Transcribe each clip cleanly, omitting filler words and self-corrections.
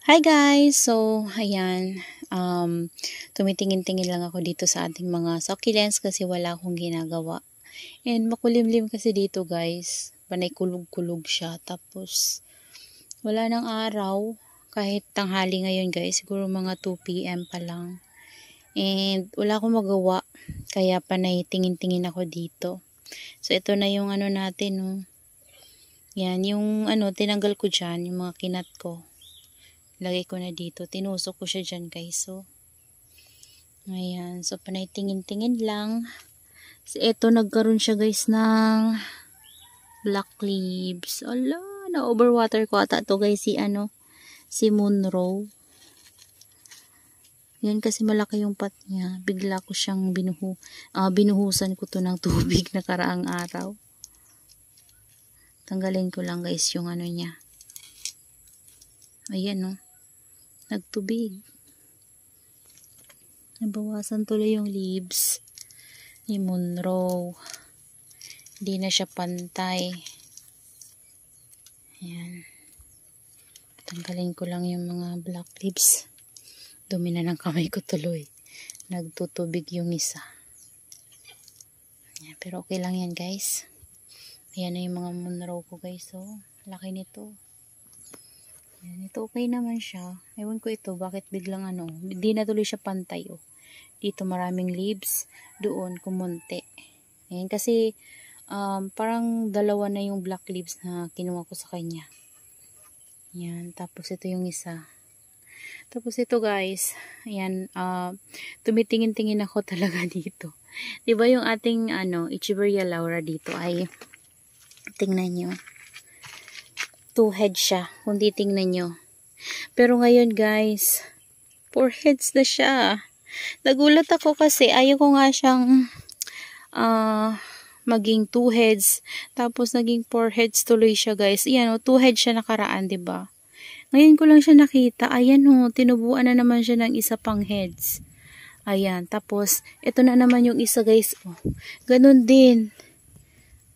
Hi guys! So, ayan. Tumitingin-tingin lang ako dito sa ating mga succulents kasi wala akong ginagawa. And makulimlim kasi dito guys. Panay kulog-kulog siya. Tapos, wala ng araw. Kahit tanghali ngayon guys. Siguro mga 2 PM pa lang. And wala akong magawa. Kaya panay tingin-tingin ako dito. So, ito na yung ano natin. Oh. Yan, yung tinanggal ko dyan. Yung mga kinat ko. Lagay ko na dito. Tinusok ko siya dyan guys. So, ayan. So, panay tingin-tingin lang. So, ito nagkaroon siya guys ng black leaves. Ala, na-overwater ko ata to guys si Monroe. Yan kasi malaki yung pot niya. Bigla ko siyang binuhusan ko to ng tubig na karaang araw. Tanggalin ko lang guys yung niya. Ayan oh. Nagtubig. Nabawasan tuloy yung leaves ni Monroe. Hindi na siya pantay. Ayan. Tanggalin ko lang yung mga black leaves. Dumi na ng kamay ko tuloy. Nagtutubig yung isa. Ayan, pero okay lang yan guys. Ayan na yung mga Monroe ko guys. So, laki nito. Ayan, ito okay naman siya. Ewan ko ito, bakit biglang hindi na tuloy siya pantay oh. Dito maraming leaves, doon kumunti. Ayan, kasi parang dalawa na yung black leaves na kinuha ko sa kanya. Ayan, tapos ito yung isa. Tapos ito guys, ayan, tumitingin-tingin ako talaga dito. 'Di ba yung ating Echeveria laura dito ay tingnan nyo. 2 heads siya, kung titingnan nyo. Pero ngayon guys, 4 heads na siya. Nagulat ako kasi ayaw ko nga siyang maging 2 heads. Tapos naging 4 heads tuloy siya guys. Ayan 2 heads siya nakaraan, 'di ba? Ngayon ko lang siya nakita. Ayan tinubuan na naman siya ng isa pang heads. Ayan, tapos ito na naman yung isa guys. Oh, ganun din.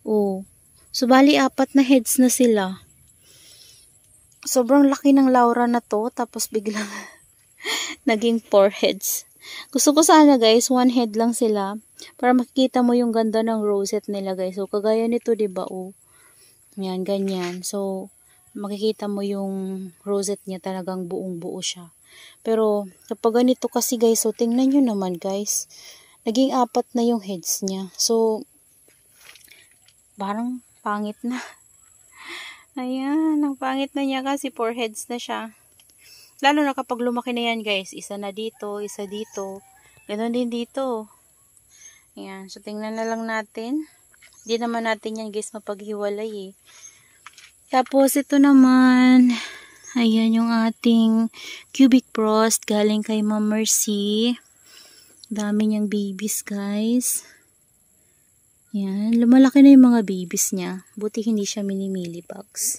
Oh. So bali 4 na heads na sila. Sobrang laki ng laura na to, tapos biglang naging 4 heads. Gusto ko sana guys, 1 head lang sila para makikita mo yung ganda ng rosette nila guys. So kagaya nito 'di ba oh. Yan ganyan. So makikita mo yung rosette niya talagang buong-buo siya. Pero kapag ganito kasi guys, so tingnan niyo naman guys. Naging 4 na yung heads niya. So parang pangit na. Ayan, ang pangit na niya kasi 4 heads na siya. Lalo na kapag lumaki na yan guys, isa na dito, isa dito. Ganon din dito. Ayan, so tingnan na lang natin. Hindi naman natin yan guys mapaghiwalay eh. Tapos ito naman, ayan yung ating cubic frost galing kay Ma'am Mercy. Dami niyang babies guys. Yan, lumalaki na yung mga babies niya. Buti hindi siya mini-milli bugs.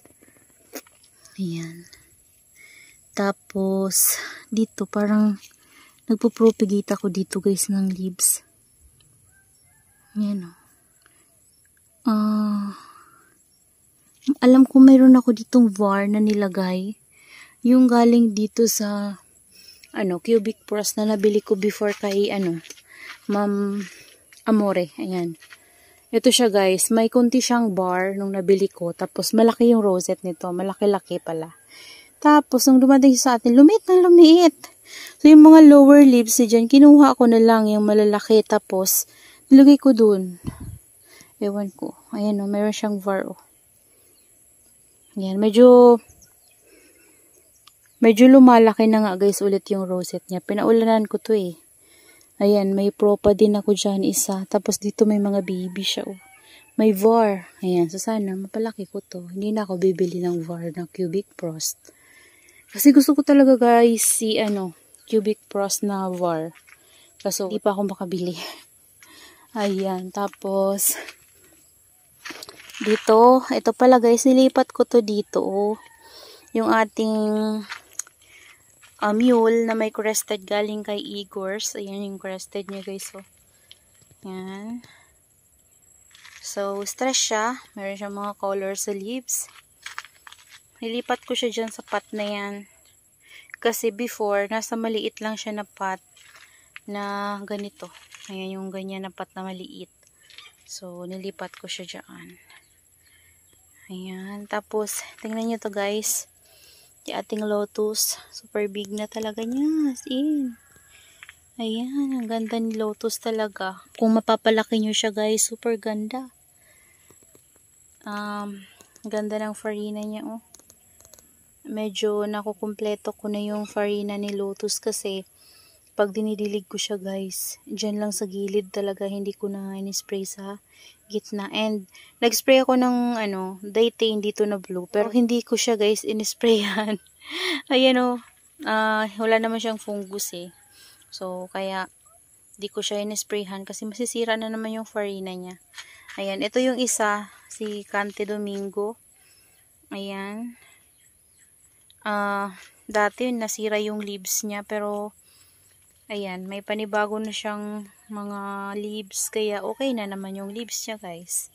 Ayan. Tapos, dito parang nagpo-propagate ako dito guys ng leaves. Ayan o. Alam ko mayroon ako ditong var na nilagay. Yung galing dito sa cubic frost na nabili ko before kay Ma'am Amore. Ayan. Ito siya guys, may konti siyang bar nung nabili ko. Tapos malaki yung rosette nito, malaki-laki pala. Tapos nung dumating sa atin, lumiit na lumiit. So yung mga lower leaves dyan, kinuha ko na lang yung malalaki. Tapos nilagay ko dun. Ewan ko. Ayan o, mayroon siyang var o. Ayan, medyo lumalaki na nga guys ulit yung rosette niya. Pinaulanan ko to eh. Ayan, may propa din ako dyan isa. Tapos dito may mga baby siya. Oh. May var. Ayan, so sana mapalaki ko to. Hindi na ako bibili ng var ng cubic frost. Kasi gusto ko talaga guys si cubic frost na var. Kaso hindi pa ako makabili. Ayan, tapos dito, ito pala guys, nilipat ko to dito. Oh. Yung ating mule na may crested galing kay Igors. Ayan yung crested niya guys. So, ayan. So, stress siya. Meron siyang mga color sa leaves. Nilipat ko siya dyan sa pot na yan. Kasi before, nasa maliit lang siya na pot na ganito. Ayan yung ganyan na pot na maliit. So, nilipat ko siya dyan. Ayan. Tapos, tingnan nyo to guys. Yung ating lotus. Super big na talaga niya. As in. Ayan. Ang ganda ni lotus talaga. Kung mapapalaki nyo siya guys, super ganda. Ganda ng farina niya oh. Medyo nakukumpleto ko na yung farina ni lotus kasi pag dinidilig ko siya guys, dyan lang sa gilid talaga, hindi ko na in-spray sa gitna. And nag-spray ako ng Daytane dito na blue, pero hindi ko siya guys in-sprayan. Ayan oh, wala naman siyang fungus eh. So kaya di ko siya in-sprayhan kasi masisira na naman yung farina niya. Ayan, ito yung isa, si Cante Domingo. Ayan. Dati nasira yung leaves niya, pero ayan, may panibago na siyang mga leaves, kaya okay na naman yung leaves niya guys.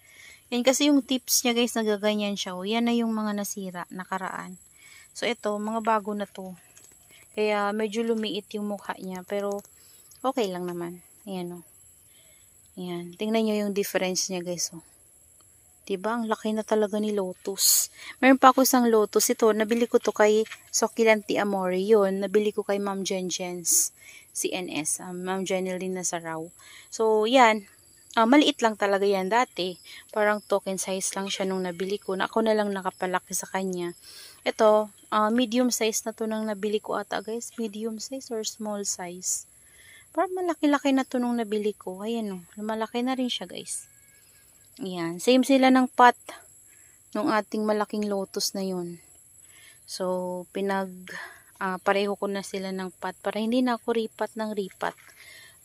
Yan kasi yung tips niya guys, nagaganyan siya. O, yan na yung mga nasira, nakaraan. So ito, mga bago na to. Kaya medyo lumiit yung mukha niya, pero okay lang naman. Ayan o. Ayan, tingnan nyo yung difference niya guys o. Diba? Ang laki na talaga ni lotus. Meron pa ako isang lotus. Ito, nabili ko to kay Succulenti Amore. Yun, nabili ko kay Ma'am Jenjens CNS. Ma'am Jeneline Nasaraw. So, yan. Maliit lang talaga yan dati. Parang token size lang siya nung nabili ko. Ako na lang nakapalaki sa kanya. Ito, medium size na to nang nabili ko ata guys. Medium size or small size. Parang malaki-laki na to nung nabili ko. Ayan o. Malaki na rin siya guys. Ayan. Same sila ng pot nung ating malaking lotus na yun. So, pareho ko na sila ng pot para hindi na ako ripat ng ripat.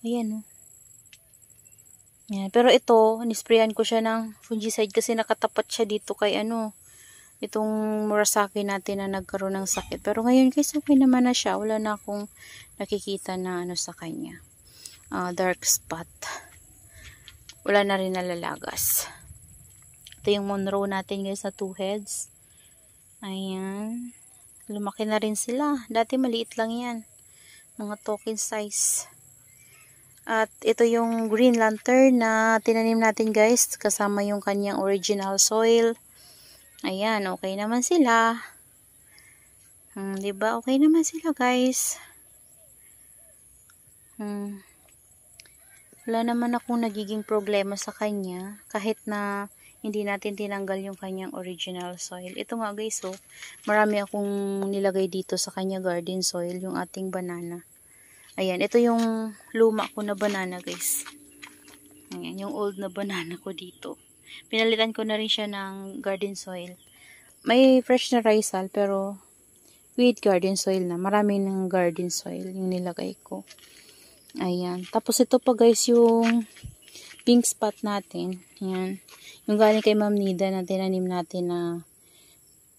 Ayan o. Ayan. Pero ito, nisprayan ko siya ng fungicide kasi nakatapat siya dito kay itong Murasaki natin na nagkaroon ng sakit. Pero ngayon guys, okay naman na siya. Wala na akong nakikita na sa kanya. Dark spot. Wala na rin nalalagas. Ito yung Monroe natin guys na 2 heads. Ayan. Lumaki na rin sila. Dati maliit lang yan. Mga token size. At ito yung green lantern na tinanim natin guys. Kasama yung kanyang original soil. Ayan. Okay naman sila. Diba? Okay naman sila guys. Wala naman akong nagiging problema sa kanya kahit na hindi natin tinanggal yung kanyang original soil. Ito nga guys, marami akong nilagay dito sa kanya garden soil, yung ating banana. Ayan, ito yung luma ko na banana guys. Ayan, yung old na banana ko dito. Pinalitan ko na rin siya ng garden soil. May fresh na risal pero with garden soil na. Marami ng garden soil yung nilagay ko. Ayan. Tapos ito pa guys yung pink spot natin. Ayan. Yung galing kay Ma'am Nida na tinanim natin na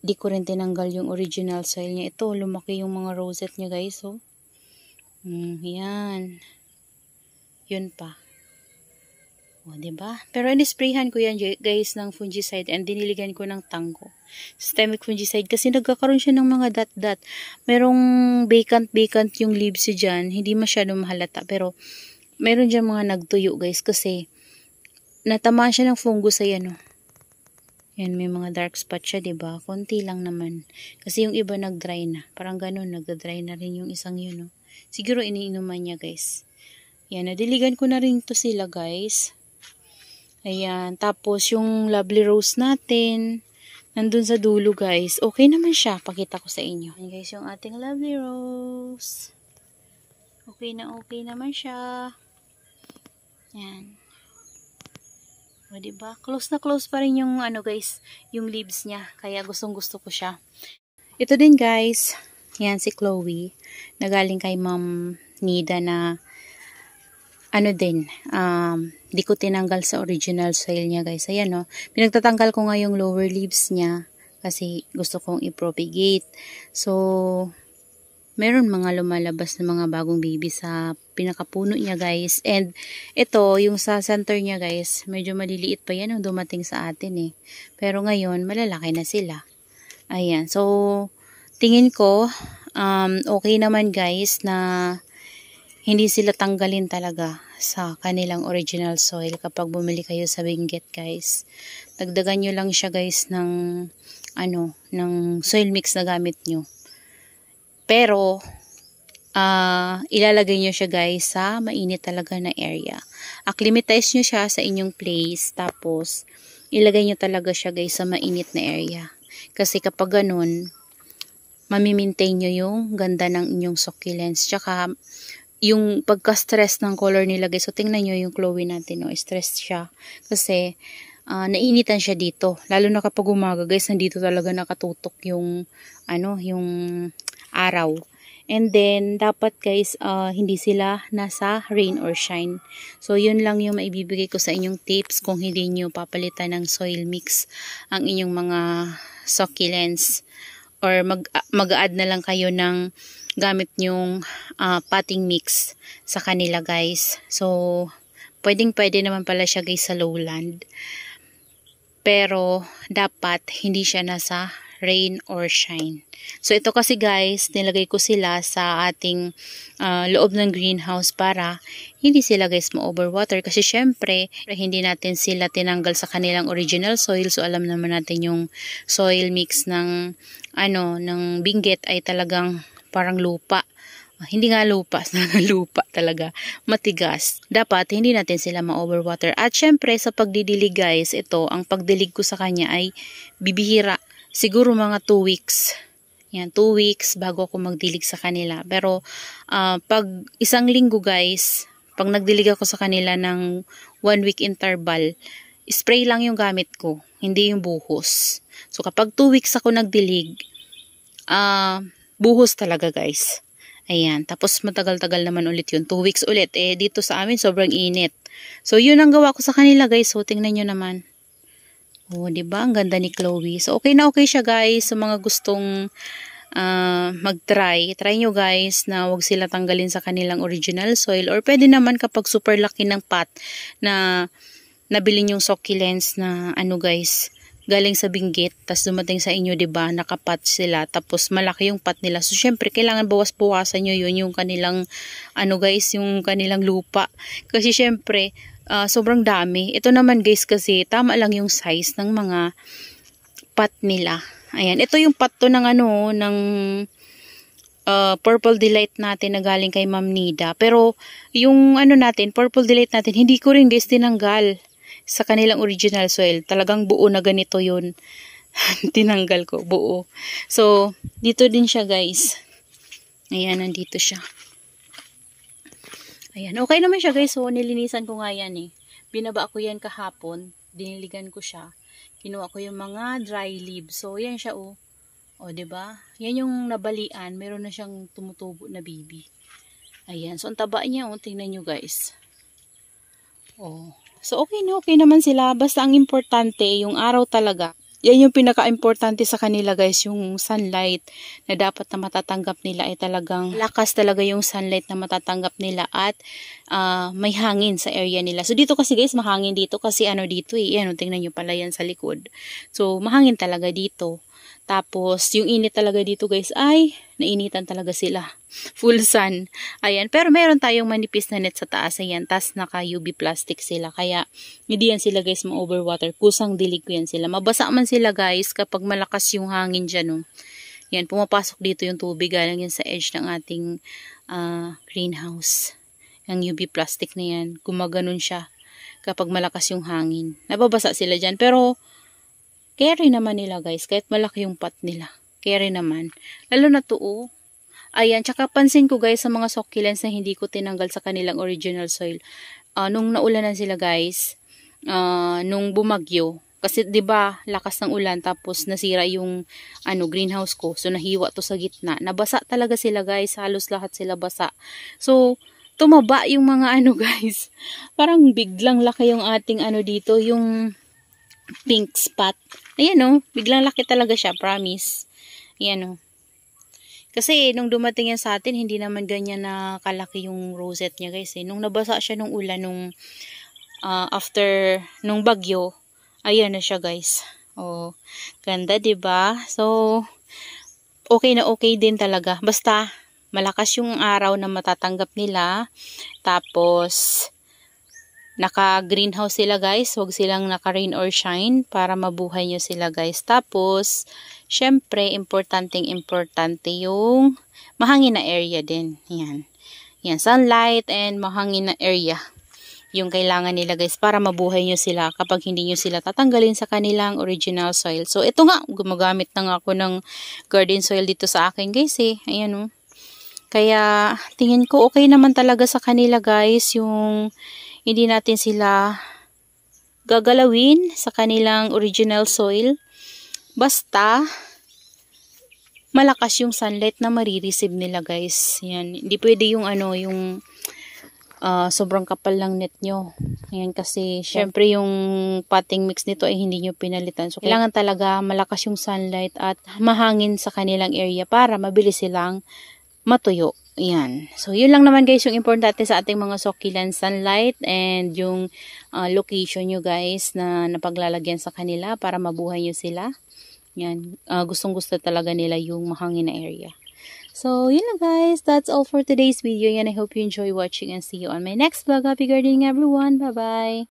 di ko rin tinanggal yung original soil niya. Ito, lumaki yung mga rosette niya guys. Oh. Ayan. Yun pa. O, diba? Pero inisprayhan ko yan guys ng fungicide and diniligan ko ng tango. Systemic fungicide kasi nagkakaroon siya ng mga dot-dot. Merong vacant yung leaves dyan. Hindi masyadong mahalata. Pero meron dyan mga nagtuyo guys kasi natamaan siya ng fungus. Ayan o. Yan, may mga dark spot siya, diba? Konti lang naman. Kasi yung iba nag-dry na. Parang ganun, nag-dry na rin yung isang yun. Siguro iniinuman niya guys. Yan, nadiligan ko na rin to sila guys. Ayan, tapos yung lovely rose natin, nandun sa dulo guys. Okay naman siya, pakita ko sa inyo. Ayan guys, yung ating lovely rose. Okay naman siya. Ayan. O diba? Close na close pa rin yung guys, yung leaves niya. Kaya gustong gusto ko siya. Ito din guys, yan si Chloe. Nagaling kay Ma'am Nida na di ko tinanggal sa original soil niya guys. Ayan o. Pinagtatanggal ko nga yung lower leaves niya kasi gusto kong i-propagate. So, meron mga lumalabas na mga bagong baby sa pinakapuno niya guys. And ito, yung sa center niya guys, medyo maliliit pa yan nung dumating sa atin eh. Pero ngayon, malalaki na sila. Ayan. So, tingin ko, Okay naman guys na hindi sila tanggalin talaga sa kanilang original soil kapag bumili kayo sa Benguet guys. Dagdagan nyo lang siya guys ng ng soil mix na gamit nyo. Pero ilalagay nyo siya guys sa mainit talaga na area. Acclimatize nyo siya sa inyong place, tapos ilagay nyo talaga siya guys sa mainit na area. Kasi kapag ganun, mamimaintain nyo yung ganda ng inyong succulents. Tsaka yung pagka-stress ng color nila guys. So tingnan nyo yung Chloe natin, no? Stress siya. Kasi nainitan siya dito. Lalo na kapag umaga guys, nandito talaga nakatutok yung yung araw. And then dapat guys, hindi sila nasa rain or shine. So yun lang yung maibibigay ko sa inyong tips kung hindi nyo papalitan ng soil mix ang inyong mga succulents, or mag-add na lang kayo ng gamit nyong potting mix sa kanila guys. So pwede naman pala siya guys sa lowland, pero dapat hindi siya nasa rain or shine. So ito kasi guys, nilagay ko sila sa ating loob ng greenhouse para hindi sila guys ma-overwater, kasi syempre hindi natin sila tinanggal sa kanilang original soil. So alam naman natin yung soil mix ng ng Benguet ay talagang parang lupa. Hindi nga lupa, lupa talaga, matigas. Dapat hindi natin sila ma-overwater. At syempre sa pagdidilig guys, ito, ang pagdilig ko sa kanya ay bibihira. Siguro mga 2 weeks. Yan, 2 weeks bago ako magdilig sa kanila. Pero pag isang linggo guys, pag nagdilig ako sa kanila ng 1 week interval, spray lang yung gamit ko, hindi yung buhos. So kapag 2 weeks ako nagdilig, buhos talaga guys. Ayan, tapos matagal-tagal naman ulit yun. 2 weeks ulit. Dito sa amin sobrang init. So yun ang gawa ko sa kanila guys. So tingnan nyo naman. Oh, diba? Ang ganda ni Chloe. So, okay na okay siya guys. Sa mga gustong mag-try. Try nyo guys na wag sila tanggalin sa kanilang original soil. Or pwede naman kapag super laki ng pot na nabili yung succulents na guys, galing sa Benguet. Tapos dumating sa inyo, diba? Nakapat sila. Tapos malaki yung pot nila. So, syempre, kailangan bawas-bawasan nyo yun. Yung kanilang, guys, yung kanilang lupa. Kasi syempre, sobrang dami. Ito naman guys kasi tama lang yung size ng mga pot nila. Ayan, ito yung pot to ng ng Purple Delight natin na galing kay Ma'am Nida. Pero yung natin, Purple Delight natin, hindi ko rin guys tinanggal sa kanilang original soil. Talagang buo na ganito yun. Tinanggal ko, buo. So, dito din siya guys. Ayan, nandito siya. Ayan, okay naman siya guys. So, nilinisan ko nga yan Binaba ko yan kahapon. Diniligan ko siya. Kinuha ko yung mga dry leaves. So, yan siya O, diba? Yan yung nabalian. Meron na siyang tumutubo na baby. Ayan. So, ang taba niya tingnan nyo guys. So, okay naman sila. Basta ang importante, yung araw talaga. Yan yung pinaka-importante sa kanila guys, yung sunlight na dapat na matatanggap nila ay talagang lakas talaga yung sunlight na matatanggap nila, at may hangin sa area nila. So dito kasi guys, mahangin dito kasi dito yan, tingnan nyo pala yan sa likod. So mahangin talaga dito. Tapos yung init talaga dito guys ay nainitan talaga sila. Full sun. Ayan. Pero meron tayong manipis na net sa taas. Ayan. Tas naka UV plastic sila. Kaya hindi yan sila guys ma-overwater. Kusang dilig ko yan sila. Mabasa man sila guys kapag malakas yung hangin dyan. Yan. Pumapasok dito yung tubig. Galing yan sa edge ng ating greenhouse. Yung UV plastic na yan. Gumaganon siya kapag malakas yung hangin. Nababasa sila dyan. Pero carry naman nila guys, kahit malaki yung pot nila. Carry naman. Lalo na to Ayan, tsaka pansin ko guys sa mga succulents na hindi ko tinanggal sa kanilang original soil. Nung naulanan sila guys, nung bumagyo, kasi 'di ba lakas ng ulan tapos nasira yung greenhouse ko. So nahiwa to sa gitna. Nabasa talaga sila guys, halos lahat sila basa. So tumaba yung mga guys. Parang biglang laki yung ating dito, yung pink spot. Ayan biglang laki talaga siya, promise. Ayan Kasi nung dumating yan sa atin, hindi naman ganyan na kalaki yung rosette niya guys Nung nabasa siya nung ulan, after nung bagyo, ayan na siya guys. Ganda 'di ba? So okay na okay din talaga. Basta malakas yung araw na matatanggap nila. Tapos naka-greenhouse sila guys. Huwag silang naka-rain or shine para mabuhay nyo sila guys. Tapos, syempre, importante yung mahangin na area din. Yan. Yan, sunlight and mahangin na area. Yung kailangan nila guys para mabuhay nyo sila kapag hindi nyo sila tatanggalin sa kanilang original soil. So, ito nga, gumagamit na nga ako ng garden soil dito sa akin guys eh. Ayan o. Kaya, tingin ko okay naman talaga sa kanila guys yung hindi natin sila gagalawin sa kanilang original soil. Basta, malakas yung sunlight na marireceive nila guys. Yan. Hindi pwede yung yung sobrang kapal lang net nyo. Yan kasi, syempre yung potting mix nito ay hindi nyo pinalitan. So, kailangan talaga malakas yung sunlight at mahangin sa kanilang area para mabilis silang matuyo. Yan. So, yun lang naman guys yung importante sa ating mga succulent, sunlight and yung location nyo guys na napaglalagyan sa kanila para mabuhay nyo sila. Yan. Gustong gusto talaga nila yung mahangin na area. So, yun lang guys. That's all for today's video and I hope you enjoy watching and see you on my next vlog. Happy gardening everyone. Bye-bye.